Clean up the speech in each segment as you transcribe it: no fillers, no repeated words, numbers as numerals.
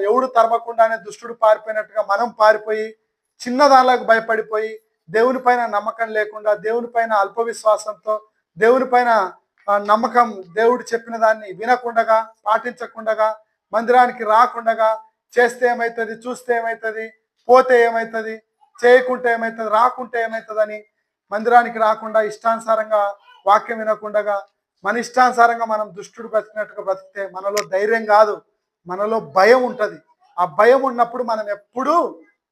ఎవడు తరమకుండానే దుష్టుడు పారిపోయినట్టుగా మనం పారిపోయి చిన్న దానిలకు భయపడిపోయి దేవుని పైన నమ్మకం లేకుండా దేవుని పైన అల్ప విశ్వాసంతో దేవుని పైన నమ్మకం దేవుడు చెప్పిన దాన్ని వినకుండగా పాటించకుండగా మందిరానికి రాకుండగా చేస్తే ఏమవుతుంది, చూస్తే ఏమవుతుంది, పోతే ఏమవుతుంది, చేయకుంటే ఏమవుతుంది, రాకుంటే ఏమవుతుందని మందిరానికి రాకుండా ఇష్టానుసారంగా వాక్యం వినకుండగా మన ఇష్టానుసారంగా మనం దుష్టుడు బ్రతికినట్టుగా బ్రతికితే మనలో ధైర్యం కాదు, మనలో భయం ఉంటుంది. ఆ భయం ఉన్నప్పుడు మనం ఎప్పుడూ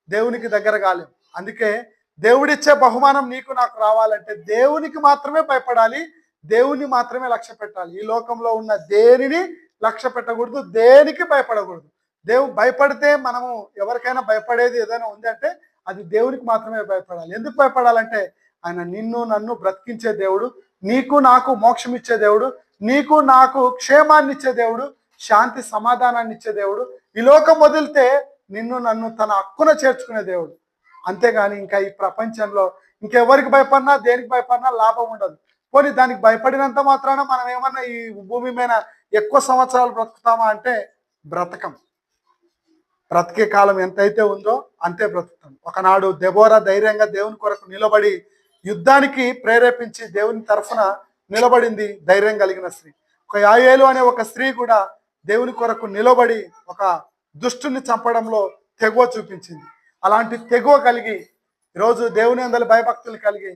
దేవునికి దగ్గర కాలేం. అందుకే దేవుడిచ్చే బహుమానం నీకు నాకు రావాలంటే దేవునికి మాత్రమే భయపడాలి, దేవుని మాత్రమే లక్ష్య పెట్టాలి. ఈ లోకంలో ఉన్న దేనిని లక్ష్య పెట్టకూడదు, దేనికి భయపడకూడదు. భయపడితే మనము ఎవరికైనా భయపడేది ఏదైనా ఉంది అంటే అది దేవునికి మాత్రమే భయపడాలి. ఎందుకు భయపడాలంటే ఆయన నిన్ను నన్ను బ్రతికించే దేవుడు, నీకు నాకు మోక్షం ఇచ్చే దేవుడు, నీకు నాకు క్షేమాన్ని ఇచ్చే దేవుడు, శాంతి సమాధానాన్ని ఇచ్చే దేవుడు. ఈ లోకం వదిలితే నిన్ను నన్ను తన హక్కున చేర్చుకునే దేవుడు. అంతేగాని ఇంకా ఈ ప్రపంచంలో ఇంకెవరికి భయపడినా దేనికి భయపడినా లాభం ఉండదు. పోనీ దానికి భయపడినంత మాత్రాన మనం ఏమన్నా ఈ భూమి మీద ఎక్కువ సంవత్సరాలు బ్రతుకుతామా అంటే బ్రతకం. బ్రతికే కాలం ఎంతైతే ఉందో అంతే బ్రతుకుతాం. ఒకనాడు దెబోరా ధైర్యంగా దేవుని కొరకు నిలబడి యుద్ధానికి ప్రేరేపించి దేవుని తరఫున నిలబడింది ధైర్యం కలిగిన స్త్రీ. ఒక యాయేలు అనే ఒక స్త్రీ కూడా దేవుని కొరకు నిలబడి ఒక దుష్టుని చంపడంలో తెగువ చూపించింది. అలాంటి తెగువ కలిగి ఈరోజు దేవుని అందరి భయభక్తులు కలిగి